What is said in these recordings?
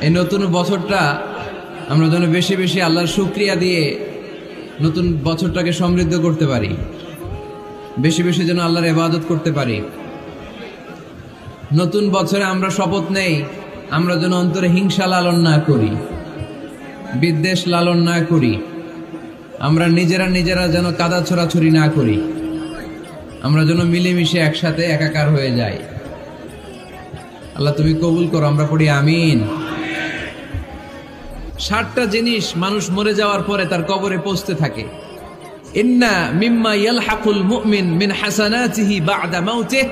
এই নতুন বছরটা আমরা যেন বেশি বেশি আল্লাহর শুকরিয়া দিয়ে নতুন বছরটাকে সমৃদ্ধ করতে পারি, বেশি বেশি যেন আল্লাহর ইবাদত করতে পারি। নতুন বছরে আমরা শপথ নেই আমরা যেন অন্তরে হিংসা লালন না করি, বিদ্বেষ লালন না করি, আমরা নিজেরা যেন কাদা ছোড়াছুরি না করি, আমরা যেন মিলেমিশে একসাথে একাকার হয়ে যাই। আল্লাহ তুমি কবুল করো, আমরা পড়ি আমিন। 60টা জিনিস মানুষ মরে যাওয়ার পরে তার কবরে পৌঁছতে থাকে। ইন্না মিম্মা ইয়ালহাকুল মুমিন মিন হাসানাতিহি বা'দা মাউতিহি,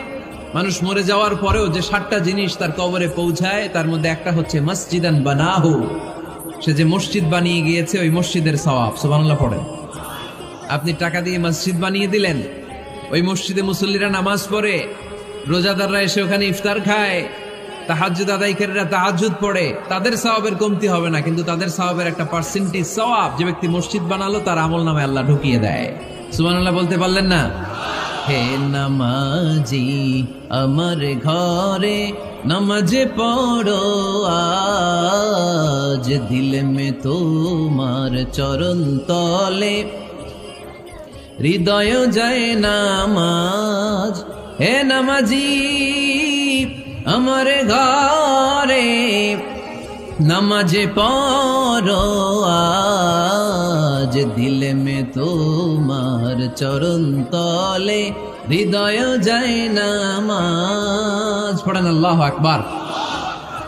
মানুষ মরে যাওয়ার পরেও যে 60টা জিনিস তার কবরে পৌঁছায় তার মধ্যে একটা হচ্ছে মসজিদান বানাহু, সে যে মসজিদ বানিয়ে গিয়েছে ওই মসজিদের সওয়াব। সুবহানাল্লাহ পড়েন। আপনি টাকা দিয়ে মসজিদ বানিয়ে দিলেন, ওই মসজিদে মুসল্লিরা নামাজ পড়ে, রোজাদাররা এসে ওখানে ইফতার খায়, তাহাজ্জুদ আদায়কারীরা তাহাজ্জুদ পড়ে, তাদের সওয়াবের কমতি হবে না, কিন্তু তাদের সওয়াবের একটা পার্সেন্টেজ সওয়াব যে ব্যক্তি মসজিদ বানালো তার আমলনামায় আল্লাহ ঢুকিয়ে দেয়। সুবহানাল্লাহ বলতে পারলেন না? হে নামাজি আমার ঘরে নামাজ পড়ো আজ, দিল মে তোমার চরণ তলে হৃদয় যায় নামাজ। হে নামাজি আমার ঘরে নামাজ পড়ো আজ, দিল মে তোমার চরণ তলে হৃদয় যায় নামাজ। পড়েন আল্লাহু আকবার।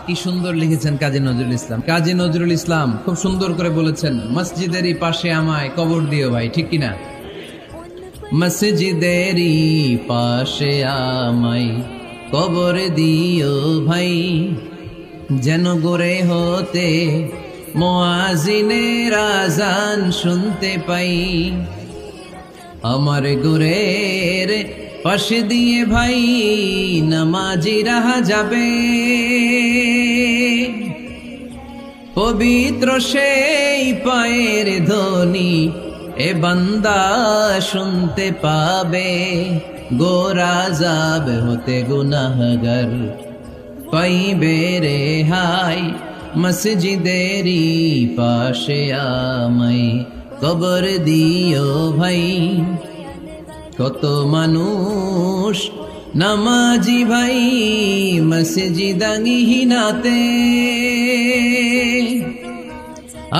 কি সুন্দর লিখেছেন কাজী নজরুল ইসলাম। কাজী নজরুল ইসলাম খুব সুন্দর করে বলেছেন, মসজিদেরই পাশে আমায় কবর দিও ভাই, ঠিক কিনা? মসজিদেরই পাশে আমায় কবর দিও ভাই, যেন গোরে হতে মুয়াজ্জিনের আযান শুনতে পাই। আমার গোরের পাশে দিয়ে ভাই নামাজিরা যাবে, পবিত্র সেই পায়ের ধ্বনি এ বান্দা শুনতে পাবে। গোরা যাব হতে গুনাহগার পাইবে রেহাই, মসজিদেরই পাশে আমায় কবর দিও ভাই। কত মানুষ নামাজি ভাই মসজিদাঙ্গিহীনাতে,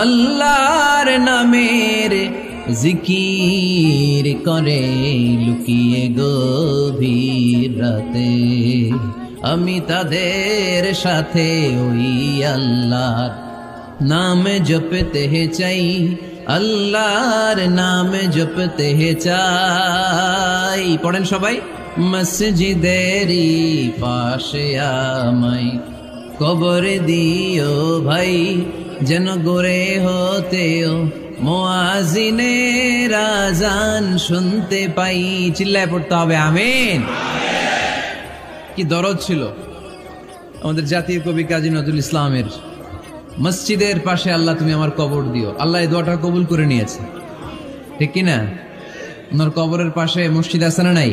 আল্লাহর নামের জিকির করে লুকিয়ে গভীর রাতে। আমি তাদের সাথে ওই আল্লাহর নাম জপতে চাই, আল্লাহর নাম জপতে চাই। পড়েন সবাই। মসজিদেরই পাশে আমায় কবর দিও ভাই, যেন গোরে হতেও মুয়াজ্জিনের আযান শুনতে পাই। চিল্লায় পড়তে হবে আমিন। কি দরদ ছিল আমাদের জাতীয় কবি কাজী নজরুল ইসলামের। মসজিদের পাশে আল্লাহ তুমি আমার কবর দিও। আল্লাহ এই দোয়াটা কবুল করে নিয়েছে, ঠিক কিনা? ওনার কবরের পাশে মসজিদ আছে না নাই?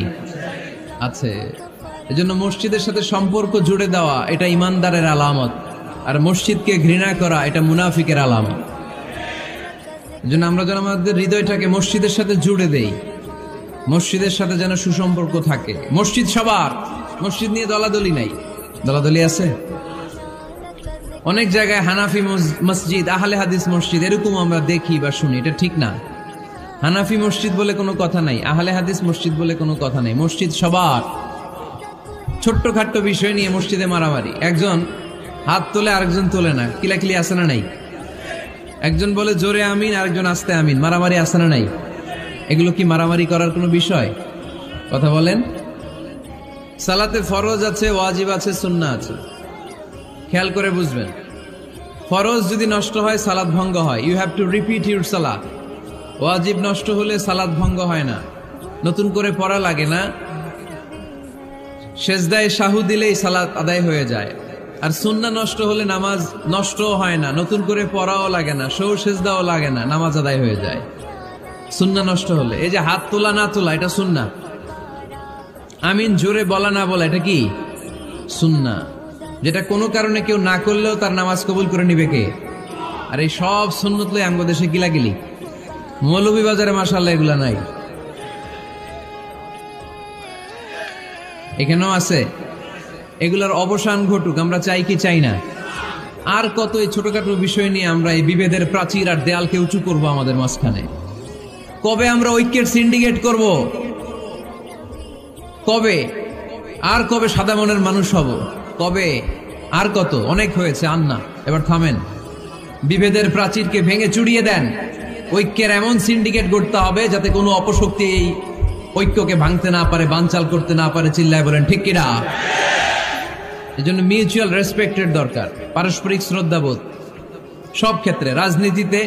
আছে। এজন্য মসজিদের সাথে সম্পর্ক জুড়ে দেওয়া এটা ইমানদারের আলামত, আর মসজিদকে ঘৃণা করা এটা মুনাফিকের আলামত। এজন্য আমরা যেন আমাদের হৃদয়টাকে মসজিদের সাথে জুড়ে দেই, মসজিদের সাথে যেন সুসম্পর্ক থাকে। মসজিদ সবার, মসজিদ নিয়ে দলাদলি নাই। দলাদলি আছে অনেক জায়গায়, হানাফি মসজিদ, আহলে হাদিস মসজিদ, এরকম আমরা দেখি বা শুনি, এটা ঠিক না। হানাফি মসজিদ বলে কোনো কথা নাই, আহলে হাদিস মসজিদ বলে কোনো কথা নাই। মসজিদ সবার। ছোট্ট খাট্ট বিষয় নিয়ে মসজিদে মারামারি, একজন হাত তোলে আরেকজন তোলে না, কিলাকিলি আছে না নাই? একজন বলে জোরে আমিন, আরেকজন আস্তে আমিন, মারামারি আছে না নাই? এগুলো কি মারামারি করার কোনো বিষয়? কথা বলেন। সালাতে ফরজ আছে, ওয়াজিব আছে, সুন্নাহ আছে। খেয়াল করে বুঝবেন, ফরজ যদি নষ্ট হয় সালাত ভঙ্গ হয়, you have to repeat your সালাত। ওয়াজিব নষ্ট হলে সালাত ভঙ্গ হয় না, নতুন করে পড়া লাগে না, সেজদায় সাহু দিলেই সালাত আদায় হয়ে যায়। আর সুন্নাহ নষ্ট হলে নামাজ নষ্টও হয় না, নতুন করে পড়াও লাগে না, সৌ সেজদাও লাগে না, নামাজ আদায় হয়ে যায় সুন্নাহ নষ্ট হলে। এই যে হাত তোলা না তোলা এটা সুন্নাহ, আমিন জোরে বলা না বলা এটা কি সুন্নাহ। যেটা কোনো কারণে কেউ না করলেও তার নামাজ কবুল করে নিবে কে? আর এই সব সুন্নত লই আমগো দেশে গিলাগিলি। মৌলভীবাজারে মাশাআল্লাহ এগুলা নাই, এখানেও আছে। এগুলার অবসান ঘটুক, আমরা চাই কি চাই না? আর কত এই ছোটখাটো বিষয় নিয়ে আমরা এই বিভেদের প্রাচীর আর দেয়ালকে উঁচু করব আমাদের মাঝখানে? কবে আমরা ঐক্যের সিন্ডিকেট করব? কবে? আর কবে সাদা মনের মানুষ হব? কবে? আর কত? অনেক হয়েছে, আর না, এবার থামেন। বিভেদের প্রাচীরকে ভেঙে চুড়িয়ে দেন। ঐক্যের এমন সিন্ডিকেট গড়তে হবে যাতে কোনো অপশক্তি এই ঐক্যকে ভাঙতে না পারে, বানচাল করতে না পারে। চিল্লায় বলেন ঠিক কিনা? এজন্য মিউচুয়াল রেসপেক্টের দরকার, পারস্পরিক শ্রদ্ধাবোধ সব ক্ষেত্রে, রাজনীতিতে,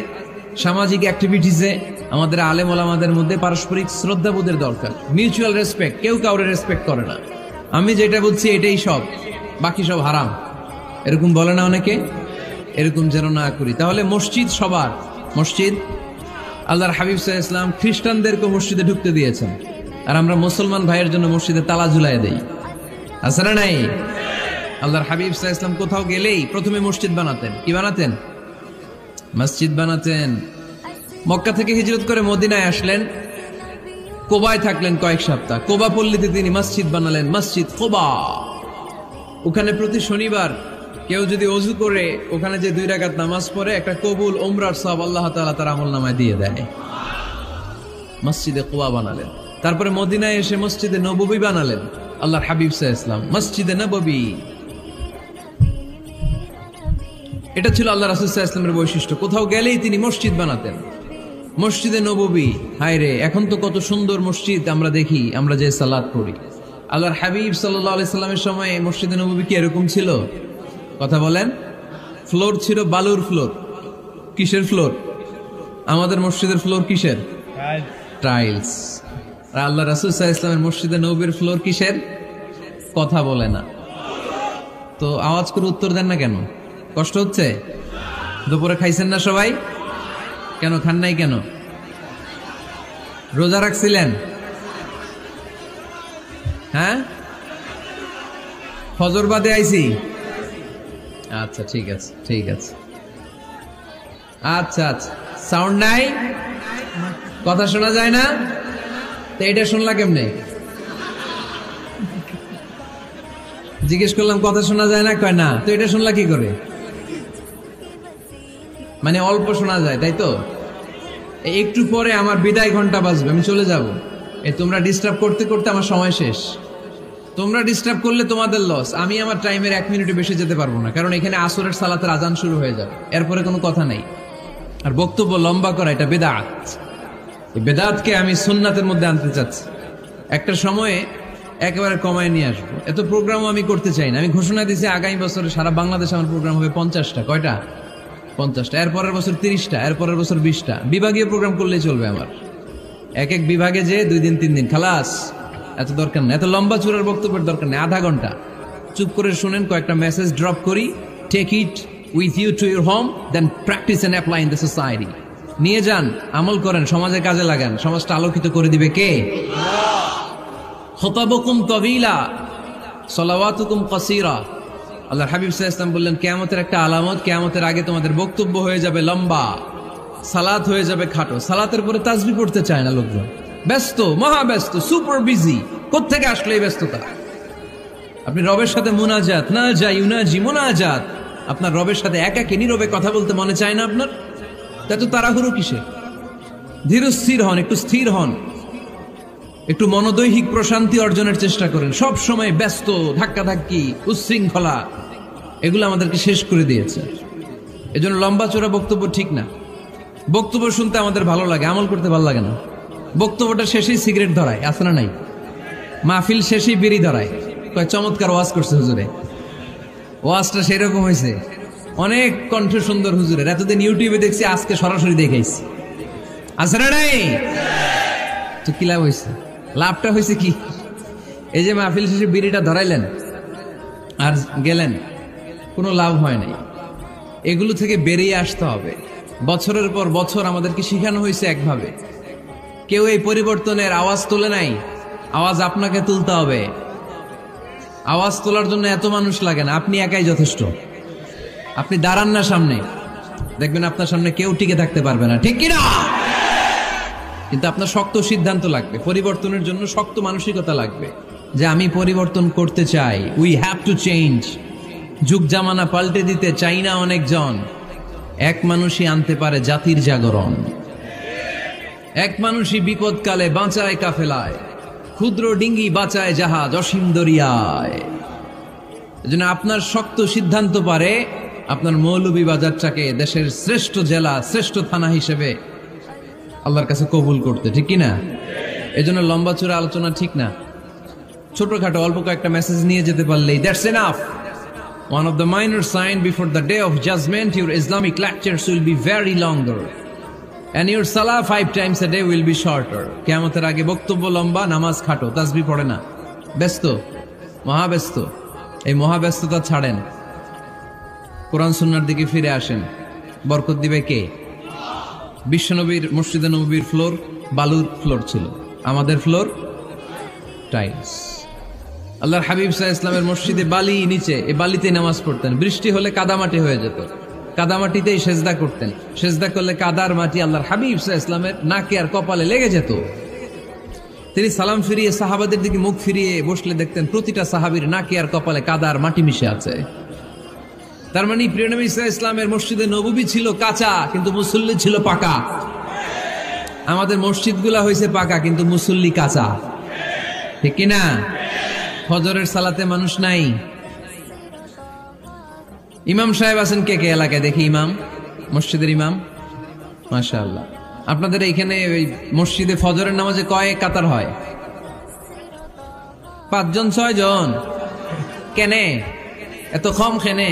সামাজিক অ্যাক্টিভিটিসে আমাদের আলেম ওলামাদের মধ্যে পারস্পরিক শ্রদ্ধাবোধের দরকার। মিউচুয়াল রেসপেক্ট, কেউ কাউরে রেসপেক্ট করে না। আমি যেটা বলছি এটাই সব, বাকি সব হারাম, এরকম বলে না অনেকে? এরকম যেন না করি। তাহলে মসজিদ সবার, মসজিদ আল্লাহর হাবিব সাল্লাল্লাহু আলাইহি ওয়াসাল্লাম খ্রিস্টানদেরকে মসজিদে ঢুকতে দিয়েছেন, আর আমরা মুসলমান ভাইয়ের জন্য মসজিদে তালা ঝুলাই দেই, আছে না নাই? আল্লাহর হাবিব সাল্লাল্লাহু আলাইহি ওয়াসাল্লাম কোথাও গেলেই প্রথমে মসজিদ বানাতেন। কি বানাতেন? মসজিদ বানাতেন। মক্কা থেকে হিজরত করে মদিনায় আসলেন, কোবায় থাকলেন কয়েক সপ্তাহ। কোবা পল্লীতে তিনি মসজিদ বানালেন, মসজিদ কোবা। ওখানে প্রতি শনিবার কেউ যদি ওযু করে ওখানে যে 2 রাকাত নামাজ পড়ে, একটা কবুল উমরার সওয়াব আল্লাহ তাআলা তার আমলনামায় দিয়ে দেয়। মসজিদে কোবা বানালেন। তারপরে মদিনায় এসে মসজিদে নববী বানালেন আল্লাহর হাবিব সাল্লাল্লাহু আলাইহি ওয়াসাল্লাম, মসজিদে নববী। এটা ছিল আল্লাহ রাসূল সাল্লাল্লাহু আলাইহি ওয়াসাল্লামের বৈশিষ্ট্য। কোথাও গেলেই তিনি মসজিদ বানাতেন, মসজিদে নববী। হায় রে, এখন তো কত সুন্দর মসজিদ আমরা দেখি, আমরা যে সালাত পড়ি। আল্লাহর হাবিব সাল্লাল্লাহু আলাইহি সাল্লামের সময় মসজিদে নববী কি এরকম ছিল? কথা বলেন। ফ্লোর ছিল বালুর ফ্লোর। কিসের ফ্লোর? আমাদের মসজিদের ফ্লোর কিসের? টাইলস। আর আল্লাহ রাসূল সাল্লাল্লাহু আলাইহি ওয়াসাল্লামের মসজিদে নববীর ফ্লোর কিসের? কথা বলে না তো আওয়াজ করে উত্তর দেন না কেন? কষ্ট হচ্ছে? দুপুরে খাইছেন না সবাই? কেন খান নাই কেন? রোজা রাখছিলেন? হ্যাঁ, ফজর বাদে আইছি। আচ্ছা ঠিক আছে, ঠিক আছে। আচ্ছা আচ্ছা, সাউন্ড নাই, কথা শোনা যায় না? তো এটা শুনলা কেমনে? জিজ্ঞেস করলাম কথা শোনা যায় না, কয় না। তো এটা শুনলা কি করে? মানে অল্প শোনা যায়, তাই তো? একটু পরে আমার বিদায় ঘন্টা বাজবে, আমি চলে যাব। তোমরা ডিস্টার্ব করতে করতে আমার সময় শেষ। তোমরা ডিস্টার্ব করলে তোমাদের লস। আমি আমার টাইমের 1 মিনিটে বেশি যেতে পারবো না, কারণ এখানে আসরের সালাতের আজান শুরু হয়ে যাবে, এরপরে কোনো কথা নেই। আর বক্তব্য লম্বা করা এটা বেদাত। এই বেদাতকে আমি সুন্নাতের মধ্যে আনতে চাচ্ছি। একটা সময়ে একেবারে কমায় নিয়ে আসবো। এত প্রোগ্রামও আমি করতে চাই না। আমি ঘোষণা দিয়েছি আগামী বছরে সারা বাংলাদেশে আমার প্রোগ্রাম হবে 50টা। কয়টা? 50টা। এরপরের বছর 30টা, এরপরের বছর 20টা। বিভাগীয় প্রোগ্রাম করলেই চলবে আমার। এক এক বিভাগে যে 2 দিন 3 দিন খালাস। এত দরকার নেই, এত লম্বা চূড়ার বক্তব্যের দরকার নেই। আধা ঘন্টা চুপ করে শুনেন, কয়েকটা মেসেজ ড্রপ করি, take it with you to your home, then practice and apply in the society. নিয়ে যান, আমল করেন, সমাজে কাজে লাগান। সমাজটা আলোকিত করে দিবে কে? খুতাবুকুম তাবিলা সালাওয়াতুকুম কাসীরা। আল্লাহর হাবিব সাল্লাল্লাহু আলাইহি ওয়াসাল্লাম বললেন, কিয়ামতের একটা আলামত, কিয়ামতের আগে তোমাদের বক্তব্য হয়ে যাবে লম্বা, সালাত হয়ে যাবে খাটো। সালাতের পরে তাসবিহ পড়তে চায় না লোকজন, ব্যস্ত, মহা ব্যস্ত, সুপার বিজি। কোত্থেকে আসলে এই ব্যস্ততা? আপনি রবের সাথে মুনাজাত, না যাই ইউনাজি মুনাজাত, আপনার রবের সাথে একাকী নীরবে কথা বলতে মনে চায় না আপনার? এত তাড়াহুড়ো কিসে? ধীর স্থির হন, একটু স্থির হন, একটু মনোদৈহিক প্রশান্তি অর্জনের চেষ্টা করেন। সব সময় ব্যস্ত, ধাক্কাধাক্কি, উচ্ছৃঙ্খলা, এগুলো আমাদেরকে শেষ করে দিয়েছে। এজন্য লম্বা চোরা বক্তব্য ঠিক না। বক্তব্য শুনতে আমাদের ভালো লাগে, আমল করতে ভালো লাগে না। বক্তব্যটা শেষেই সিগারেট ধরায়, আছে না নাই? মাহফিল শেষেই বিড়ি ধরায়, কয় চমৎকার ওয়াজ করছে হুজুরে। ওয়াজটা সেরকম হয়েছে, অনেক কণ্ঠ সুন্দর হুজুরের। এতদিন ইউটিউবে দেখছি, আজকে সরাসরি দেখাইছি, আছে না নাই? তো কি লাভ হয়েছে? লাভটা হয়েছে কি? এই যে মাহফিল শেষে বিড়িটা ধরাইলেন আর গেলেন, কোনো লাভ হয় নাই। এগুলো থেকে বেরিয়ে আসতে হবে। বছরের পর বছর আমাদেরকে শিখানো হয়েছে একভাবে, কেউ এই পরিবর্তনের আওয়াজ তোলে নাই। আওয়াজ আপনাকে তুলতে হবে। আওয়াজ তোলার জন্য এত মানুষ লাগে না, আপনি একাই যথেষ্ট। আপনি দাঁড়ান না সামনে, দেখবেন আপনার সামনে কেউ টিকে থাকতে পারবে না, ঠিক কিনা? কিন্তু আপনার শক্ত সিদ্ধান্ত লাগবে, পরিবর্তনের জন্য শক্ত মানসিকতা লাগবে যে আমি পরিবর্তন করতে চাই। We have to change. যুগ জামানা পাল্টে দিতে চাই না অনেকজন। এক মানুষই আনতে পারে জাতির জাগরণ। এক মানুষই বিপদকালে বাঁচায় কাফেলায়, ক্ষুদ্র ডিঙ্গি বাঁচায় জাহাজ অসীম দরিয়ায়। এজন্য আপনার শক্ত সিদ্ধান্ত পারে আপনার মৌলভীবাজারটাকে দেশের শ্রেষ্ঠ জেলা, শ্রেষ্ঠ থানা হিসেবে আল্লাহর কাছে কবুল করতে, ঠিক কিনা? এজন্য লম্বা চূড়া আলোচনা ঠিক না। ছোটখাটো অল্প কয়েকটা মেসেজ নিয়ে যেতে পারলেই that's enough. One of the minor sign before the day of judgment, your Islamic lectures will be very longer and your salah 5 times a day will be shorter. কিয়ামতের আগে বক্তব্য লম্বা, নামাজ খাটো, তাসবিহ পড়ে না, ব্যস্ত, মহাব্যস্ত। এই মহাব্যস্ততা ছাড়েন, কোরআন সুন্নাহর দিকে ফিরে আসেন। বরকত দিবে কে? বিশ্বনবীর মসজিদে নববীর ফ্লোর বালুর ফ্লোর ছিল, আমাদের ফ্লোর টাইলস। আল্লাহর হাবিব সাল্লাল্লাহু আলাইহি ওয়াসাল্লামের মসজিদে বালি নিচে, এই বালিতেই নামাজ পড়তেন। বৃষ্টি হলে কাদামাটি হয়ে যেত, কাদামাটিতেই সেজদা করতেন। সেজদা করলে কাদার মাটি আল্লাহর হাবিব সাল্লাল্লাহু আলাইহি ওয়াসাল্লামের নাকে আর কপালে লেগে যেত। তিনি সালাম ফিরিয়ে সাহাবাদের দিকে মুখ ফিরিয়ে বসলে দেখতেন প্রতিটা সাহাবীর নাকে আর কপালে কাদার মাটি মিশে আছে। তার মানে প্রিয় নবী সাল্লাল্লাহু আলাইহি ওয়াসাল্লামের মসজিদে নববী ছিল কাঁচা, কিন্তু মুসল্লি ছিল পাকা। আমাদের মসজিদগুলা হয়েছে পাকা, কিন্তু মুসল্লি কাঁচা, ঠিক কিনা? ফজরের সালাতে মানুষ নাই। ইমাম সাহেব আছেন কে কে এলাকায়? দেখি ইমাম, মসজিদের ইমাম, মাশাআল্লাহ। আপনাদের এইখানে ওই মসজিদে ফজরের নামাজে কয় কাতার হয়? 5 জন 6 জন। কেনে এত কম? কেনে?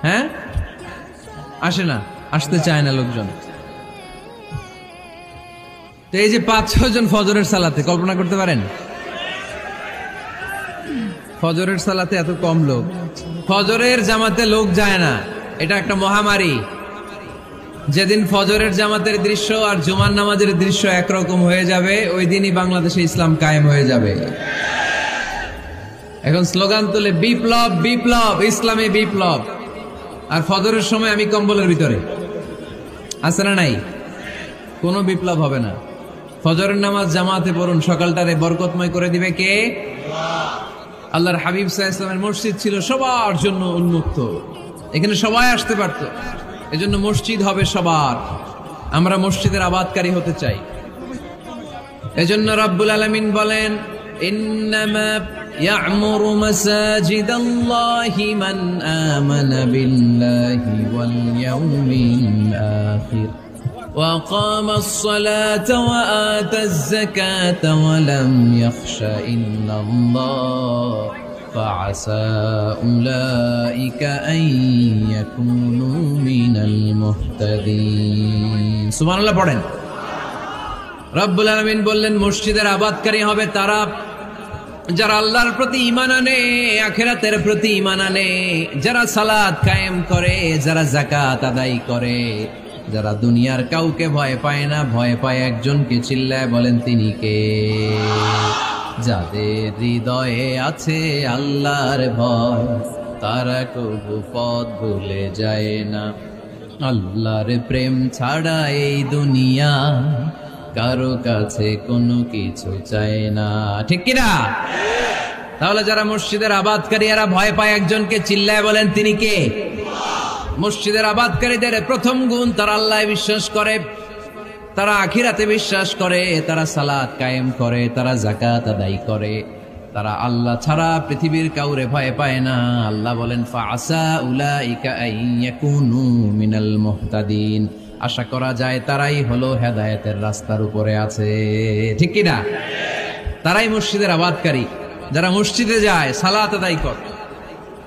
হ্যাঁ, আসে না, আসতে চায় না লোকজন। তো এই যে 5-6 জন ফজরের সালাতে, কল্পনা করতে পারেন ফজরের সালাতে এত কম লোক? ফজরের জামাতে লোক যায় না, এটা একটা মহামারী। যেদিন ফজরের জামাতের দৃশ্য আর জুমার নামাজের দৃশ্য একরকম হয়ে যাবে, ওই দিনই বাংলাদেশে ইসলাম কায়েম হয়ে যাবে। এখন স্লোগান তুলে বিপ্লব, বিপ্লব, ইসলামী বিপ্লব। আর ফজরের সময় আমি কম্বলের ভিতরে, আছে না নাই? কোনো বিপ্লব হবে না। ফজরের নামাজ জামাতে পড়ুন, সকালটারে বরকতময় করে দিবে কে? আল্লাহর হাবিব সাল্লাল্লাহু আলাইহি ওয়াসাল্লামের মসজিদ ছিল সবার জন্য উন্মুক্ত, এখানে সবাই আসতে পারত। এজন্য মসজিদ হবে সবার। আমরা মসজিদের আবাদকারী হতে চাই। এজন্য রাব্বুল আলামিন বলেন, ইন্নামা ইয়া'মুরু মাসাজিদাল্লাহি মান আমানা বিল্লাহি ওয়াল ইয়াউমিল আখির وأقام الصلاة وآتى الزكاة ولم يخش إلا الله فعسى أولئك أن يكونوا من المهتدين سبحان الله পড়েন। রব্বুল আলামিন বললেন মসজিদের আবাদকারী হবে তারা যারা আল্লাহর প্রতি ঈমান আনে, আখিরাতের প্রতি ঈমান আনে, যারা সালাত কায়েম করে, যারা যাকাত আদায় করে, যারা দুনিয়ার কাউকে ভয় পায় না, ভয় পায় একজনকে, চিল্লায় বলেন তিনি কে? যাদের হৃদয়ে আছে আল্লাহর ভয়, তারা কবু পথ ভুলে যায় না। আল্লাহর প্রেম ছাড়া এই দুনিয়া কারো কাছে কোনো কিছু চায় না, ঠিক কিনা? তাহলে যারা মসজিদের আবাদকারী, এরা ভয় পায় একজনকে, চিল্লায় বলেন তিনি কে? মসজিদের আবাদকারীদের প্রথম গুণ, তারা আল্লাহ বিশ্বাস করে, তারা আখিরাতে বিশ্বাস করে, তারা সালাত কায়েম করে, তারা যাকাত আদায় করে, তারা আল্লাহ ছাড়া পৃথিবীর কাউরে ভয় পায় না। আল্লাহ বলেন ফাআসা উলাইকা আইয়াকুনু মিনাল মুহতাদিন, আশা করা যায় তারাই হলো হেদায়েতের রাস্তার উপরে আছে, ঠিক কি না? তারাই মসজিদের আবাদকারী, যারা মসজিদে যায়, সালাত আদায় করে।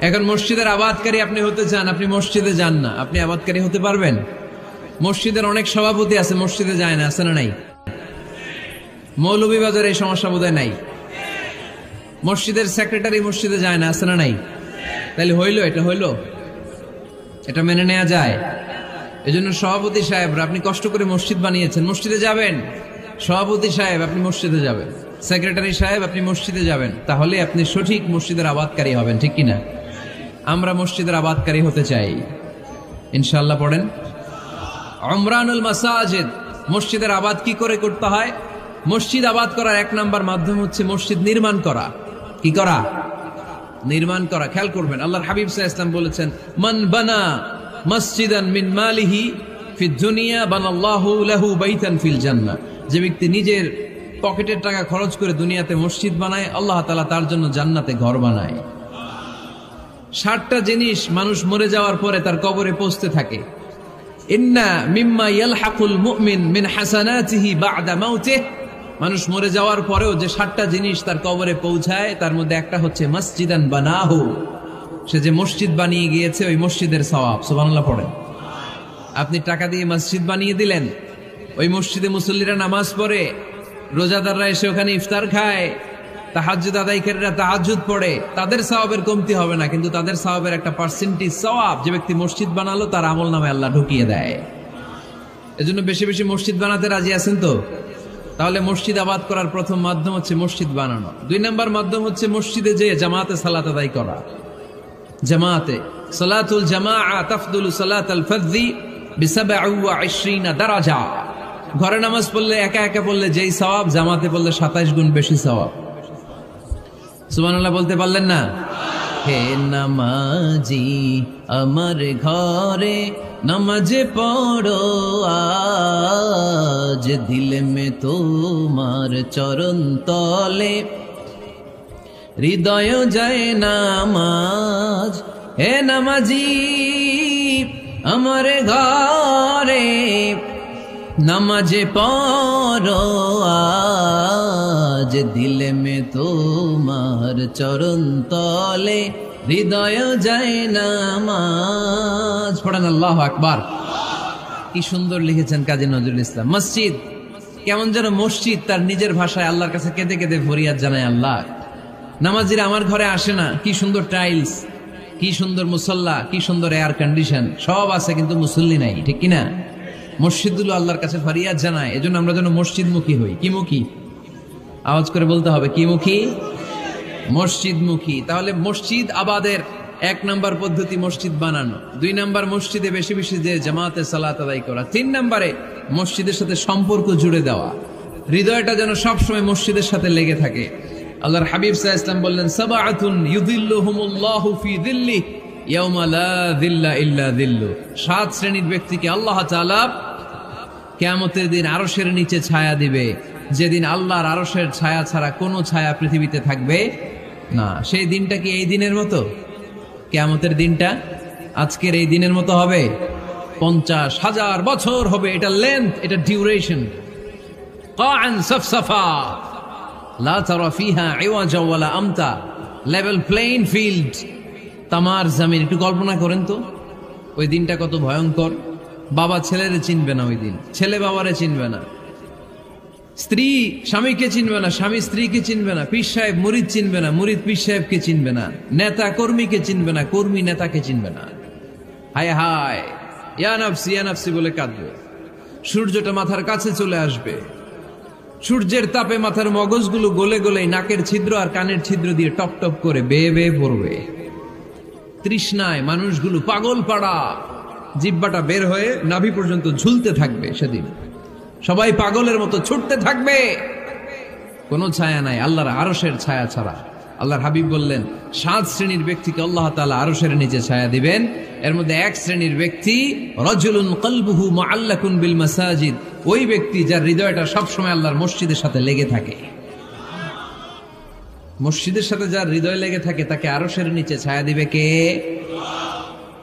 এখন মসজিদের আবাদকারী আপনি হতে চান, আপনি মসজিদে যান না, আপনি আবাদকারী হতে পারবেন? মসজিদের অনেক সভাপতি আছে, মসজিদে যায় না, আছে না নাই? মৌলভীবাজারে এই সমস্যা বোধহয় নাই। মসজিদের সেক্রেটারি মসজিদে যায় না, আছে না নাই? তাহলে হইলো, এটা হইলো, এটা মেনে নেওয়া যায়? এজন্য সভাপতি সাহেবরা, আপনি কষ্ট করে মসজিদ বানিয়েছেন, মসজিদে যাবেন। সভাপতি সাহেব, আপনি মসজিদে যাবেন। সেক্রেটারি সাহেব আপনি মসজিদে যাবেন, তাহলে আপনি সঠিক মসজিদের আবাদকারী হবেন, ঠিক কিনা? আমরা মসজিদের আবাদকারী হতে চাই, ইনশাআল্লাহ পড়েন। উমরানুল মাসাজিদ, মসজিদের আবাদ কি করে করতে হয়? মসজিদ আবাদ করার এক নাম্বার মাধ্যম হচ্ছে মসজিদ নির্মাণ করা। কি করা? নির্মাণ করা। খেয়াল করবেন, আল্লাহর হাবিব সাল্লাল্লাহু আলাইহি ওয়াসাল্লাম বলেছেন, মান বানা মসজিদান মিন মালিহি ফিদ দুনিয়া বানাল্লাহু লাহু বাইতান ফিল জান্নাহ। যে ব্যক্তি নিজের পকেটের টাকা খরচ করে দুনিয়াতে মসজিদ বানায়, আল্লাহ তাআলা তার জন্য জান্নাতে ঘর বানায়। 60টা জিনিস মানুষ মরে যাওয়ার পরে তার কবরে পৌঁছতে থাকে। ইন্না মিম্মা ইয়ালহাকুল মুমিন মিন হাসানাতিহি বা'দা মাউতিহি, মানুষ মরে যাওয়ার পরেও যে 60টা জিনিস তার কবরে পৌঁছায়, তার মধ্যে একটা হচ্ছে মসজিদান বানাহু, সে যে মসজিদ বানিয়ে গিয়েছে ওই মসজিদের সওয়াব। সুবহানাল্লাহ পড়েন। আপনি টাকা দিয়ে মসজিদ বানিয়ে দিলেন, ওই মসজিদে মুসল্লিরা নামাজ পড়ে, রোজাদাররা এসে ওখানে ইফতার খায়, তাহাজ্জুদ আদায়কারীরা তাহাজ্জুদ পড়ে, তাদের সওয়াবের কমতি হবে না, কিন্তু তাদের সওয়াবের একটা পার্সেন্টেজ সওয়াব যে ব্যক্তি মসজিদ বানালো তার আমল নামে আল্লাহ ঢুকিয়ে দেয়। এজন্য বেশি বেশি মসজিদ বানাতে রাজি আছেন তো? তাহলে মসজিদ আবাদ করার প্রথম মাধ্যম হচ্ছে মসজিদ বানানো। 2 নম্বর মাধ্যম হচ্ছে মসজিদে যে জামাতে সালাত আদায় করা। জামাতে সালাতুল জামাআ তাফদুলু সালাতাল ফাযযি বি27 দারাজা। ঘরে নামাজ পড়লে একা একা পড়লে যেই সওয়াব, জামাতে পড়লে 27 গুণ বেশি সওয়াব। সুবহানাল্লাহ বলতে পারলেন না? হে নামাজি আমার ঘরে নামাজ পড়ো আজ, দিল মে তোমার চরণ তলে হৃদয় যায় নামাজ। হে নামাজি আমার ঘরে নামাজ পড়ো আজ, দিল মে তোমার চরণ তলে হৃদয় যায় নামাজ। পড়েন আল্লাহু আকবার। কি সুন্দর লিখেছেন কাজী নজরুল ইসলাম। মসজিদ কেমন যেন মসজিদ তার নিজের ভাষায় আল্লাহর কাছে কেঁদে কেঁদে ফরিয়াদ জানায়, আল্লাহ নামাজিরা আমার ঘরে আসে না, কি সুন্দর টাইলস, কি সুন্দর মুসল্লা, কি সুন্দর এয়ার কন্ডিশন, সব আছে কিন্তু মুসল্লি নাই, ঠিক কিনা? মসজিদগুলো আল্লাহর কাছে ফরিয়াদ জানায়। এজন্য আমরা যেন মসজিদ মুখী হই। কি মুখী? আওয়াজ করে বলতে হবে, কি মুখী? মসজিদ মুখী। তাহলে মসজিদ আবাদের 1 নম্বর পদ্ধতি মসজিদ বানানো। 2 নম্বর মসজিদে বেশি বেশি যে জামাতে সালাত আদায় করা। 3 নম্বরে মসজিদের সাথে সম্পর্ক জুড়ে দেওয়া, হৃদয়টা যেন সবসময় মসজিদের সাথে লেগে থাকে। আল্লাহর হাবিব সাল্লাল্লাহু আলাইহি ওয়াসাল্লাম বললেন, সাবআতুন ইউযিল্লুহুমুল্লাহু ফি যিল্লি ইয়াওমা লা যিল্লা ইল্লা যিল্লু। 7 শ্রেণীর ব্যক্তিকে আল্লাহ তাআলা কিয়ামতের দিন আরশের নিচে ছায়া দিবে, যেদিন আল্লাহর আরশের ছায়া ছাড়া কোনো ছায়া পৃথিবীতে থাকবে না। সেই দিনটা কি এই দিনের মতো? কিয়ামতের দিনটা আজকের এই দিনের মতো হবে? 50,000 বছর হবে। এটা লেন্থ, এটা ডিউরেশন। কাআন সাফসাফা লা তারা ফিহা ইওয়াজা ওয়ালা আমতা, লেভেল প্লেইং ফিল্ড, তামার জমিন। একটু কল্পনা করেন তো ওই দিনটা কত ভয়ঙ্কর। বাবা ছেলেরে চিনবে না ওই দিন, ছেলে বাবারে চিনবে না, স্ত্রী স্বামীকে চিনবে না, স্বামী স্ত্রীকে চিনবে না, পীর সাহেব মুরিদ চিনবে না, মুরিদ পীর সাহেবকে চিনবে না, নেতা কর্মীকে চিনবে না, কর্মী নেতাকে চিনবে না। হায় হায়, ইয়া নাফসি ইয়া নাফসি বলে কাঁদবে। সূর্যটা মাথার কাছে চলে আসবে, সূর্যের তাপে মাথার মগজগুলো গলে গলে নাকের ছিদ্র আর কানের ছিদ্র দিয়ে টপ টপ করে বেয়ে বেয়ে পড়বে। তৃষ্ণায় মানুষগুলো পাগল পাড়া, জিহ্বাটা বের হয়ে নাভি পর্যন্ত ঝুলতে থাকবে। সেদিন সবাই পাগলের মতো ছুটতে থাকবে, কোনো ছায়া নাই আল্লাহর আরশের ছায়া ছাড়া। আল্লাহর হাবিব বললেন, 7 শ্রেণীর ব্যক্তিকে আল্লাহ তাআলা আরশের নিচে ছায়া দিবেন। এর মধ্যে 1 শ্রেণীর ব্যক্তি, রাজুলুন কলবুহু মুআল্লাকুন বিল মাসাজিদ, ওই ব্যক্তি যার হৃদয়টা সবসময় আল্লাহর মসজিদের সাথে লেগে থাকে। মসজিদের সাথে যার হৃদয় লেগে থাকে তাকে আরশের নিচে ছায়া দিবে কে?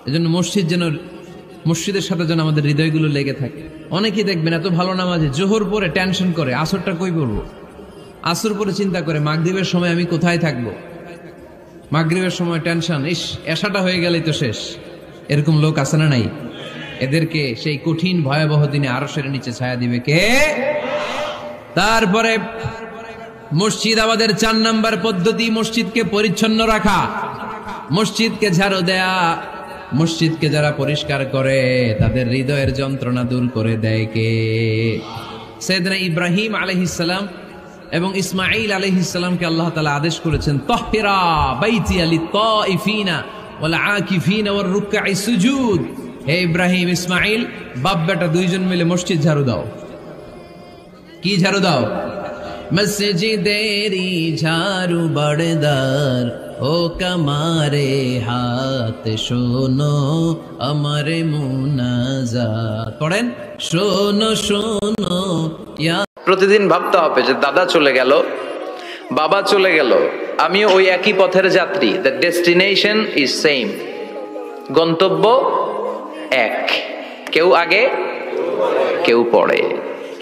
এজন্য মসজিদের সাথে যেন আমাদের হৃদয়গুলো লেগে থাকে। অনেকেই দেখবেন এত ভালো নামাজে, জোহর পরে টেনশন করে আসরটা কই পড়বো, আসর পরে চিন্তা করে মাগরিবের সময় আমি কোথায় থাকবো, মাগরিবের সময় টেনশন, ইস এশাটা হয়ে গেলেই তো শেষ। এরকম লোক আছে না নাই? এদেরকে সেই কঠিন ভয়াবহ দিনে আরশের নিচে ছায়া দিবে কে? তারপরে মসজিদ আমাদের 4 নম্বর পদ্ধতি, মসজিদকে পরিচ্ছন্ন রাখা, মসজিদকে ঝাড়ু দেয়া। মসজিদকে যারা পরিষ্কার করে তাদের হৃদয়ের যন্ত্রণা দূর করে দেয় কে? সাইয়েদনা ইব্রাহিম আলাইহিস সালাম এবং ইসমাঈল আলাইহিস সালামকে আল্লাহ তাআলা আদেশ করেছেন তাহহিরা বাইতিয়া লিত-তাইফিনা ওয়াল আকিফিনা ওয়ার রুকআই সুজুদ। হে ইব্রাহিম, ইসমাঈল, বাপ বেটা দুইজন মিলে মসজিদ ঝাড়ু দাও। কি ঝাড়ু দাও? মসজিদেরি ঝাড়ু বড়দার ও কামারে হাত শোনো আমারে মুনাজাত। পড়েন, শোনো শোনো। প্রতিদিন ভাবতে হবে যে দাদা চলে গেল, বাবা চলে গেল, আমিও ওই একই পথের যাত্রী। দ্য ডেস্টিনেশন ইজ সেম, গন্তব্য এক, কেউ আগে কেউ পরে।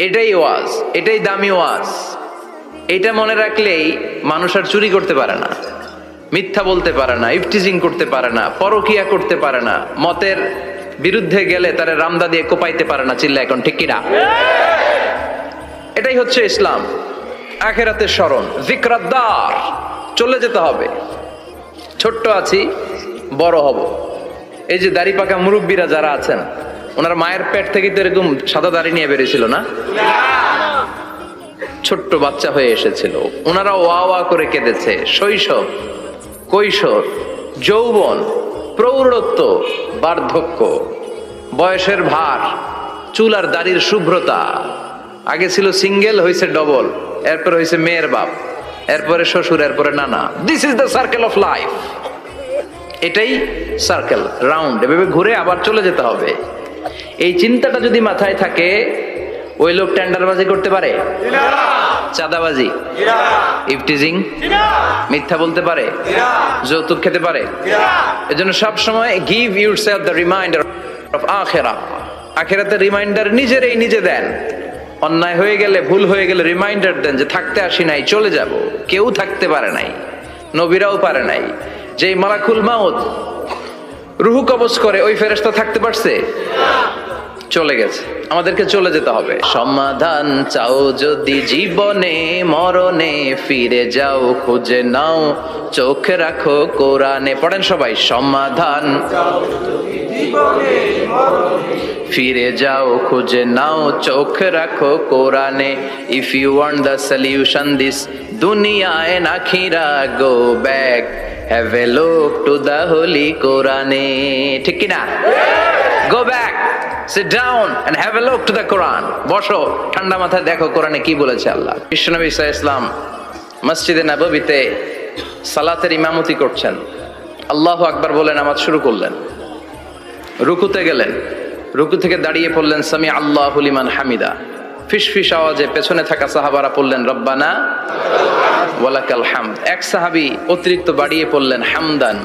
এটাই ওয়াজ, এটাই দামি ওয়াজ। এটা মনে রাখলেই মানুষ আর চুরি করতে পারে না, মিথ্যা বলতে পারে না, ইফটিজিং করতে পারে না, পরকিয়া করতে পারে না, মতের বিরুদ্ধে গেলে তারে রামদা দিয়ে কোপাইতে পারে না। চিল্লা এখন ঠিক কিনা? এটাই হচ্ছে ইসলাম। আখিরাতের স্মরণ, যিকরাদ্দার, চলে যেতে হবে। ছোট্ট আছি, বড় হব। এই যে দাড়ি পাকা মুরব্বীরা যারা আছেন, ওনার মায়ের পেট থেকে তো এরকম সাদা দাড়ি নিয়ে বেরিয়েছিল না? ছোট্ট বাচ্চা হয়ে এসেছিল, ওনারা ওয়া ওয়া করে কেঁদেছে। শৈশব, কৈশোর, যৌবন, প্রৌঢ়ত্ব, বার্ধক্য, বয়সের ভার, চুল আর দাড়ির শুভ্রতা। আগে ছিল সিঙ্গেল, হয়েছে ডবল, এরপর হয়েছে মেয়ের বাপ, এরপরে শ্বশুর, এরপরে নানা। This is the circle of life. এটাই সার্কেল, রাউন্ড, এভাবে ঘুরে আবার চলে যেতে হবে। এই চিন্তাটা যদি মাথায় থাকে, ওই লোক টেন্ডারবাজি করতে পারে, চাঁদাবাজি, ইফটিজিং, মিথ্যা বলতে পারে, যৌতুক খেতে পারে। এজন্য সব সময় give yourself the reminder of আখিরাহ। আখিরাতের রিমাইন্ডার নিজেরই নিজে দেন। অন্যায় হয়ে গেলে, ভুল হয়ে গেলে রিমাইন্ডার দেন যে থাকতে আসি নাই, চলে যাব। কেউ থাকতে পারে নাই, নবীরাও পারে নাই। যেই মালাকুল মাউত রুহ কবজ করে, ওই ফেরেশতা থাকতে পারছে? চলে গেছে। আমাদেরকে চলে যেতে হবে। সমাধান চাও যদি জীবনে মরণে, ফিরে যাও খুঁজে নাও, চোখ রাখো কোরআনে। পড়েন সবাই, সমাধান ফিরে যাও খুঁজে নাও, চোখ রাখো কোরআনে। If you want the solution this দুনিয়া এন্ড আখিরা, go back, have a look to the holy কোরআনে। ঠিক কি না? Go back, sit down and have a look to the Quran. বসো, ঠান্ডা মাথায় দেখো কোরআনে কি বলেছে আল্লাহ। বিশ্বনবী সাল্লাল্লাহু আলাইহি ওয়াসাল্লাম মসজিদে নববীতে সালাতের ইমামতি করছেন। আল্লাহু আকবার বলে নামাজ শুরু করলেন। রুকুতে গেলেন, রুকু থেকে দাঁড়িয়ে পড়লেন সামি আল্লাহু লিমান হামিদা। ফিসফিস আওয়াজে পেছনে থাকা সাহাবারা পড়লেন রব্বানা ওয়ালাকাল হামদ। এক সাহাবী অতিরিক্ত বাড়িয়ে পড়লেন হামদান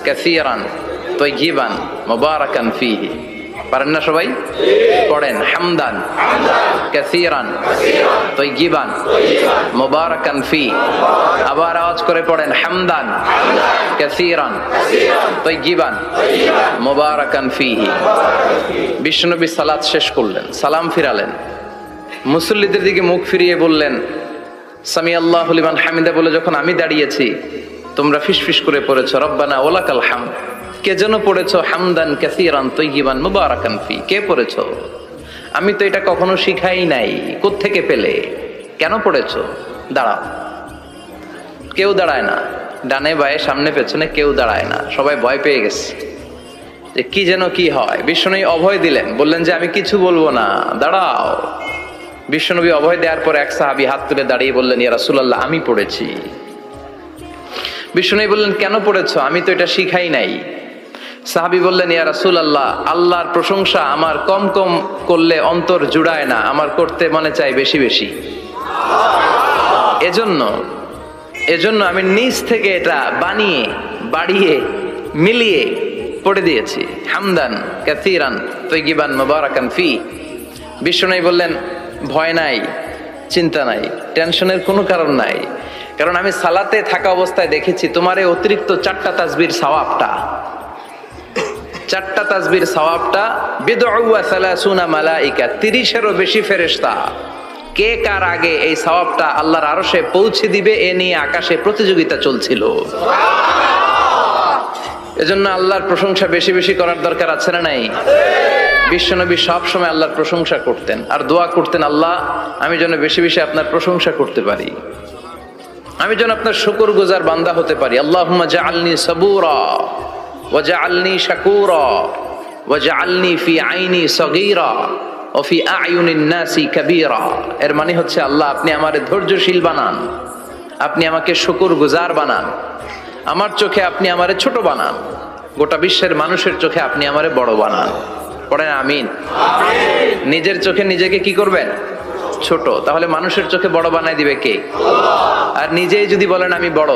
কাসীরান তাইয়িবান মুবারাকান ফীহি। পারেন না সবাই? পড়েন, হামদান কাসীরান তাইয়িবান মুবারাকান ফী। আবার আওয়াজ করে পড়েন, হামদান কাসীরান তাইয়িবান মুবারাকান ফীহি। বিশ্বনবী সালাত শেষ করলেন, সালাম ফিরালেন, মুসল্লিদের দিকে মুখ ফিরিয়ে বললেন সামি আল্লাহু লিমান হামিদা বলে যখন আমি দাঁড়িয়েছি, তোমরা ফিসফিস করে পড়েছো রব্বানা ওয়ালাকাল হামদ। কে যেন পড়েছো হামদান কাসীরান তাইয়িবান মুবারাকান ফী। কে পড়েছো? আমি তো এটা কখনো শিখাই নাই, কোত্থেকে পেলে? কেন পড়েছো? দাঁড়াও। কেউ দাঁড়ায় না, ডানে বায়ে সামনে পেছনে কেউ দাঁড়ায় না, সবাই ভয় পেয়ে গেছে যে কি যেন কি হয়। বিশ্বনবী অভয় দিলেন, বললেন যে আমি কিছু বলবো না, দাঁড়াও। বিশ্বনবী অভয় দেওয়ার পর এক সাহাবী হাত তুলে দাঁড়িয়ে বললেন, ইয়া রাসূলুল্লাহ, আমি পড়েছি। বিশ্বনবী বললেন, কেন পড়েছো? আমি তো এটা শিখাই নাই। সাহাবী বললেন, ইয়া রাসূলুল্লাহ, আল্লাহর প্রশংসা আমার কম কম করলে অন্তর জুড়ায় না, আমার করতে মনে চাই বেশি বেশি। এজন্য আমি নিজ থেকে এটা বানিয়ে বাড়িয়ে মিলিয়ে পড়ে দিয়েছি, হামদান কাসীরান তাইয়িবান মুবারাকান ফী। বিশ্বনবী বললেন, ভয় নাই, চিন্তা নাই, টেনশনের কোনো কারণ নাই, কারণ আমি সালাতে থাকা অবস্থায় দেখেছি তোমার এই অতিরিক্ত 4টা তাসবির সওয়াবটা, 4টা তাসবির সওয়াবটা বিদউ ওয়া 30 মালাইকা, 30-এরও বেশি ফেরেশতা কে কার আগে এই সওয়াবটা আল্লাহর আরশে পৌঁছে দিবে এ নিয়ে আকাশে প্রতিযোগিতা চলছিল। সুবহানাল্লাহ। এজন্য আল্লাহর প্রশংসা বেশি বেশি করার দরকার আছে না নাই? বিশ্বনবী সব সময় আল্লাহর প্রশংসা করতেন আর দোয়া করতেন, আল্লাহ আমি যেন বেশি বেশি আপনার প্রশংসা করতে পারি, আমি যেন আপনার শুকরগুজার বান্দা হতে পারি। আল্লাহুম্মা জাআলনি সাবুরা ওয়া জাআলনি শাকুরা ওয়া জাআলনি ফি আইনি সগীরা ওয়া ফি আয়ুনিন নাসি কাবীরা। এর মানে হচ্ছে, আল্লাহ আপনি আমারে ধৈর্যশীল বানান, আপনি আমাকে শুকরগুজার বানান, আমার চোখে আপনি আমারে ছোট বানান, গোটা বিশ্বের মানুষের চোখে আপনি আমারে বড় বানান। পড়েন আমিন। নিজের চোখে নিজেকে কি করবেন? ছোট। তাহলে মানুষের চোখে বড় বানাই দিবে কে? আর নিজেই যদি বলেন আমি বড়,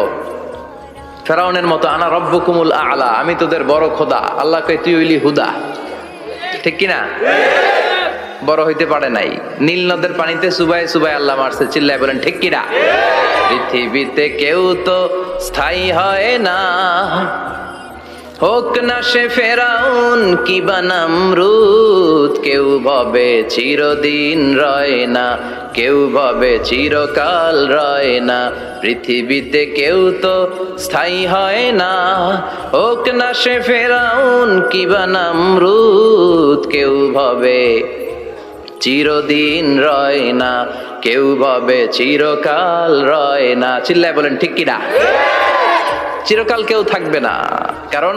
ফেরাউনের মতো, আনা রব্বুকুমুল আ'লা, আমি তোদের বড় খোদা, আল্লাহ কয় তুই হইলি হুদা, ঠিক কিনা? বড় হইতে পারে নাই, নীল নদের পানিতে সুবাই সুবাই আল্লাহ মারছে, চিল্লায় বলেন ঠিক কিনা? পৃথিবীতে কেউ তো স্থায়ী হয় না, হোক না সে ফেরাউন কিবা নমরুদ, কেউ ভাবে চিরদিন রয় না, কেউ ভাবে চিরকাল রয় না, পৃথিবীতে কেউ তো স্থায়ী হয় না, হোক না সে ফেরাউন কিবা নমরুদ, কেউ ভাবে চিরদিন রয় না, কেউ ভাবে চিরকাল রয় না। চিল্লায় বলেন ঠিক কিনা? চিরকাল কেউ থাকবে না, কারণ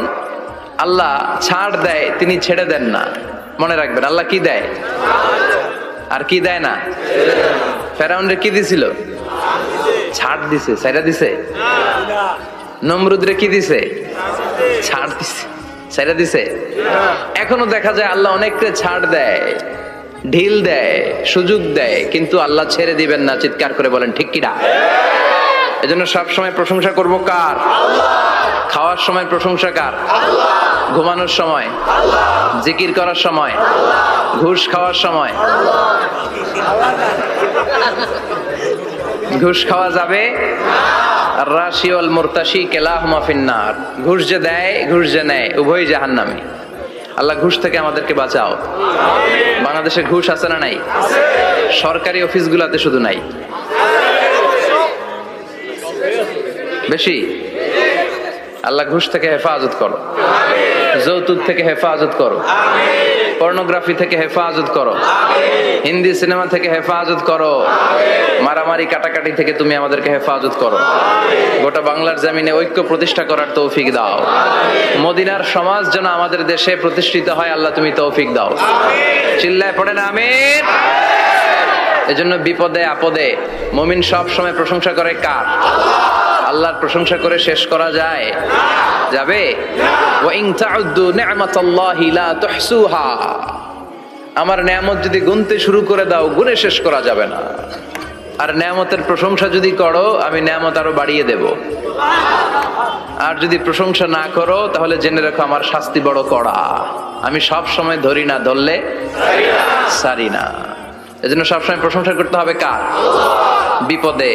আল্লাহ ছাড় দেয়, তিনি ছেড়ে দেন না। মনে রাখবেন, আল্লাহ কি দেয় আর কি দেয় না। ফেরাউনরে কি দিছিল? ছাড় দিছে, ছাইরা দিছে। নমরুদরে কি দিছে? ছাড় দিছে, ছাইরা দিছে। এখনো দেখা যায় আল্লাহ অনেকটা ছাড় দেয়, ঢিল দেয়, সুযোগ দেয়, কিন্তু আল্লাহ ছেড়ে দিবেন না। চিৎকার করে বলেন ঠিক কিনা? এজন্য সব সময় প্রশংসা করব কার? খাওয়ার সময় প্রশংসা কার? ঘুমানোর সময়, জিকির করার সময়, ঘুষ খাওয়ার সময়। ঘুষ খাওয়া যাবে? আর রাশি ওয়াল মুরতাশি কিলাহুমা ফিন্নার। ঘুষ যে দেয়, ঘুষ যে নেয়, উভয়ই জাহান্নামী। আল্লাহ ঘুষ থেকে আমাদেরকে বাঁচাও। বাংলাদেশে ঘুষ আছে না নাই? সরকারি অফিসগুলোতে শুধু নাই, বেশি। আল্লাহ ঘুষ থেকে হেফাজত করো, যৌতুক থেকে হেফাজত করো, পর্নোগ্রাফি থেকে হেফাজত করো, হিন্দি সিনেমা থেকে হেফাজত করো, মারামারি কাটাকাটি থেকে তুমি আমাদেরকে হেফাজত করো। গোটা বাংলার জমিনে ঐক্য প্রতিষ্ঠা করার তৌফিক দাও। মদিনার সমাজ যেন আমাদের দেশে প্রতিষ্ঠিত হয়, আল্লাহ তুমি তৌফিক দাও। চিল্লায় পড়েন আমিন। এজন্য বিপদে আপদে মুমিন সব সময় প্রশংসা করে কার? আল্লাহর প্রশংসা করে শেষ করা যায়? যাবে? ওয়া ইন তাউদ্দু নি'মাতাল্লাহি লা তুহসুহা। আমার নেয়ামত যদি গুনতে শুরু করে দাও, গুনে শেষ করা যাবে না। আর নেয়ামতের প্রশংসা যদি করো, আমি নেয়ামত আরো বাড়িয়ে দেব। আর যদি প্রশংসা না করো, তাহলে জেনে রাখো আমার শাস্তি বড় কড়া। আমি সব সময় ধরি না, ধরলে সারি না। এজন্য সবসময় প্রশংসা করতে হবে কার? বিপদে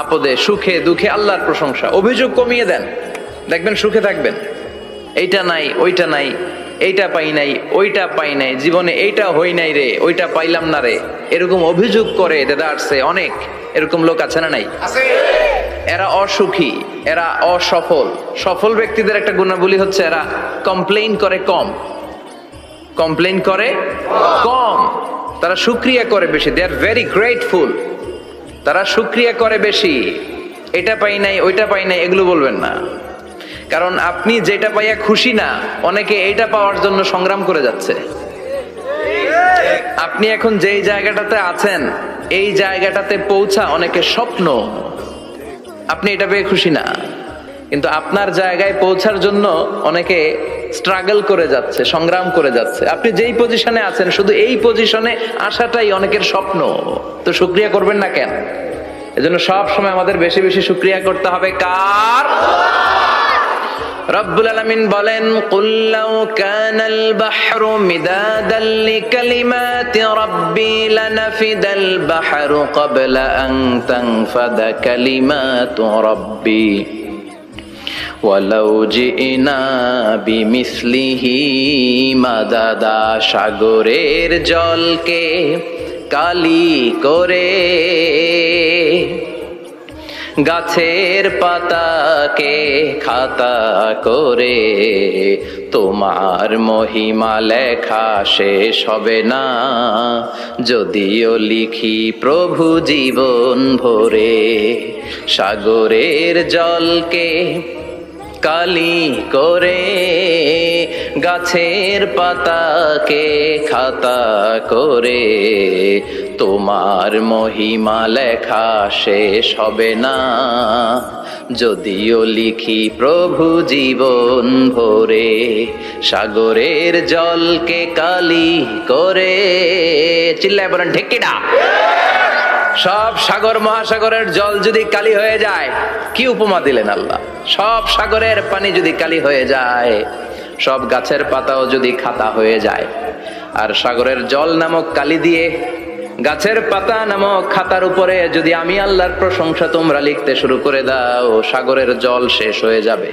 আপদে, সুখে দুঃখে আল্লাহর প্রশংসা। অভিযোগ কমিয়ে দেন, দেখবেন সুখে থাকবেন। এইটা নাই, ওইটা নাই, এইটা পাই নাই, ওইটা পাই নাই, জীবনে এইটা হই নাই রে, ওইটা পাইলাম না রে, এরকম অভিযোগ করে দেদারছে অনেক। এরকম লোক আছে না নাই? এরা অসুখী, এরা অসফল। সফল ব্যক্তিদের একটা গুণাবলী হচ্ছে এরা কমপ্লেইন করে কম, কমপ্লেইন করে কম, তারা শুকরিয়া করে বেশি। দে আর ভেরি গ্রেটফুল। তারা শুকরিয়া করে বেশি। এটা পাই নাই, ওইটা পাই নাই, এগুলো বলবেন না। কারণ আপনি যেটা পাইয়া খুশি না, অনেকে এইটা পাওয়ার জন্য সংগ্রাম করে যাচ্ছে। আপনি এখন যেই জায়গাটাতে আছেন, এই জায়গাটাতে পৌঁছা অনেকে স্বপ্ন। আপনি এটা পেয়ে খুশি না, কিন্তু আপনার জায়গায় পৌঁছার জন্য অনেকে স্ট্রাগল করে যাচ্ছে, সংগ্রাম করে যাচ্ছে। আপনি যেই পজিশনে আছেন, শুধু এই পজিশনে আসাটাই অনেকের স্বপ্ন। তো শুকরিয়া করবেন না কেন? এজন্য সব সময় আমাদের বেশি বেশি শুকরিয়া করতে হবে কার? রব্বুল আলামিন বলেন, কুল লাউ কানাল বাহরু মিদাদান লিকালিমাতি রাব্বি লানাফিদাল বাহরু ক্বাবলা আন তানফাদা কালিমাতু রাব্বি ওয়ালাউ জিনা বিমিসলিহি মাদাদা। সাগরের জলকে কালি করে গাছের পাতাকে খাতা করে, তোমার মহিমা লেখা শেষ হবে না, যদিও লিখি প্রভু জীবন ভরে। সাগরের জলকে কালি করে, গাছের পাতাকে খাতা করে, তোমার মহিমা লেখা শেষ হবে না, যদিও লিখি প্রভু জীবন ভরে। সাগরের জলকে কালি করে, চিল্লায় বলেন ঠিক কিনা? সব সাগর মহাসাগরের জল যদি কালি হয়ে যায়, কি উপমা দিলেন আল্লাহ? সব সাগরের পানি যদি কালি হয়ে যায়, সব গাছের পাতাও যদি খাতা হয়ে যায়, আর সাগরের জল নামক কালি দিয়ে গাছের পাতা নামক খাতার উপরে যদি আমি আল্লাহর প্রশংসা তোমরা লিখতে শুরু করে দাও, সাগরের জল শেষ হয়ে যাবে,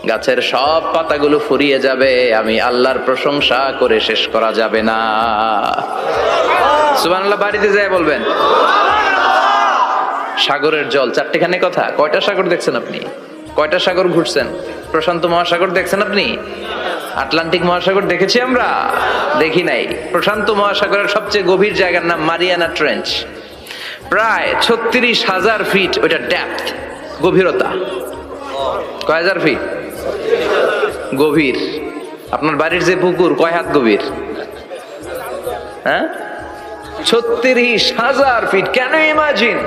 গাছের সব পাতাগুলো ফুরিয়ে যাবে, আমি আল্লাহর প্রশংসা করে শেষ করা যাবে না। সুবহানাল্লাহ বাড়িতে যায় বলবেন। সাগরের জল, চারটেখানে কথা। কয়টা সাগর দেখছেন আপনি? কয়টা সাগর ঘুরছেন? প্রশান্ত মহাসাগর দেখছেন আপনি? আটলান্টিক মহাসাগর দেখেছি আমরা? দেখি নাই। প্রশান্ত মহাসাগরের সবচেয়ে গভীর জায়গার নাম মারিয়ানা ট্রেঞ্চ। প্রায় 36,000 ফিট ওইটা ডেপথ, গভীরতা। কয় হাজার ফিট গভীর? আপনার বাড়ির যে পুকুর কয় হাত গভীর? হ্যাঁ, 36,000 ফিট। কেন ইমাজিন,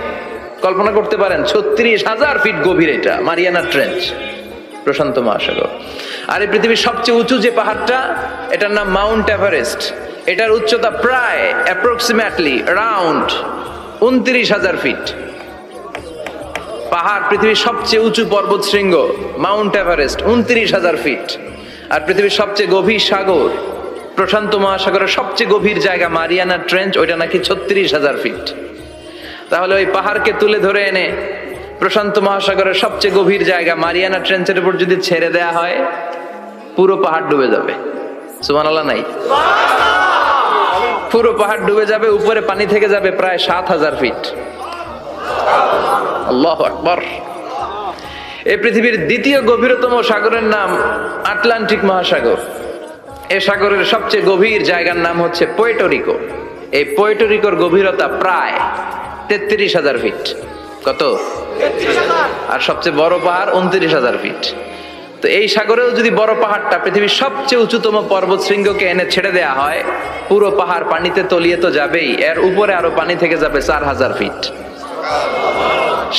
কল্পনা করতে পারেন 36,000 ফিট গভীর এটা মারিয়ানা ট্রেঞ্চ, প্রশান্ত মহাসাগর। আর এই পৃথিবীর সবচেয়ে উঁচু যে পাহাড়টা, এটার নাম মাউন্ট এভারেস্ট। এটার উচ্চতা প্রায় অ্যাপ্রক্সিমেটলি রাউন্ড 29,000 ফিট। পাহাড়, পৃথিবীর সবচেয়ে উঁচু পর্বত শৃঙ্গ মাউন্ট এভারেস্ট 29,000 ফিট। আর পৃথিবীর সবচেয়ে গভীর সাগর, প্রশান্ত মহাসাগরের সবচেয়ে গভীর জায়গা মারিয়ানা ট্রেঞ্চ, ওইটা নাকি 36,000 ফিট। তাহলে ওই পাহাড়কে তুলে ধরে এনে প্রশান্ত মহাসাগরের সবচেয়ে গভীর জায়গা মারিয়ানা ট্রেঞ্চের উপর যদি ছেড়ে দেয়া হয়, পুরো পাহাড় ডুবে যাবে। সুবহানাল্লাহ নাই? পুরো পাহাড় ডুবে যাবে, উপরে পানি থেকে যাবে প্রায় 7,000 ফিট। আল্লাহু আকবার। এই পৃথিবীর দ্বিতীয় গভীরতম সাগরের নাম আটলান্টিক মহাসাগর। এই সাগরের সবচেয়ে গভীর জায়গার নাম হচ্ছে পুয়ের্টো। এই পুয়ের্টো গভীরতা প্রায় 33,000 ফিট। কত? আর সবচেয়ে বড় পাহাড় 29,000 ফিট। তো এই সাগরেও যদি বড় পাহাড়টা, পৃথিবীর সবচেয়ে উঁচুতম পর্বত শৃঙ্গকে এনে ছেড়ে দেয়া হয়, পুরো পাহাড় পানিতে তলিয়ে তো যাবেই, এর উপরে আরো পানি থেকে যাবে 4,000 ফিট।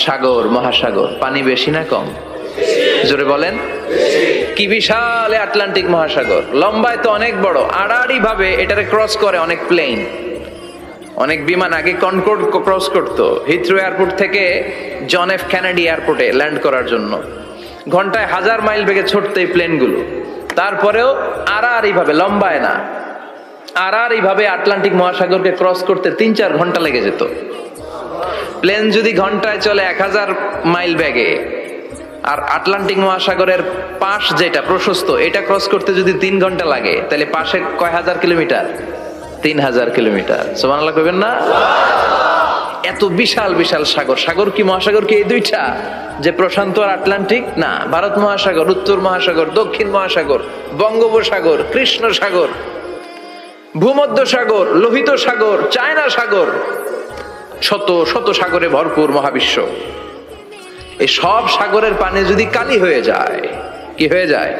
সাগর, মহাসাগর, পানি বেশি না কম? জোরে বলেন। কি বিশাল আটলান্টিক মহাসাগর! লম্বায় তো অনেক বড়, আড়াআড়ি ভাবে এটারে ক্রস করে অনেক প্লেন, অনেক বিমান। আগে কনকর্ড ক্রস করতো হিথ্রো এয়ারপোর্ট থেকে জন এফ কেনেডি এয়ারপোর্টে ল্যান্ড করার জন্য। ঘন্টায় 1000 মাইল বেগে ছুটতো এই প্লেনগুলো। তারপরেও আড়াআড়ি ভাবে, লম্বায় না, আড়াআড়ি ভাবে আটলান্টিক মহাসাগরকে ক্রস করতে 3-4 ঘন্টা লেগে যেত। প্লেন যদি ঘন্টায় চলে 1000 মাইল বেগে, আর আটলান্টিক মহাসাগরের পাশ যেটা প্রশস্ত, এটা ক্রস করতে যদি 3 ঘন্টা লাগে, তাহলে পাশে কয় হাজার কিলোমিটার? 3000 কিলোমিটার। সুবহানাল্লাহ কইবেন না? এত বিশাল বিশাল সাগর। সাগর কি, মহাসাগর কি এই দুইটা, যে প্রশান্ত আর আটলান্টিক? না, ভারত মহাসাগর, উত্তর মহাসাগর, দক্ষিণ মহাসাগর, বঙ্গোপসাগর, কৃষ্ণ সাগর, ভূমধ্য সাগর, লোহিত সাগর, চায়না সাগর, শত শত সাগরে ভরপুর মহাবিশ্ব। এই সব সাগরের পানি যদি কালি হয়ে যায়, কি হয়ে যায়?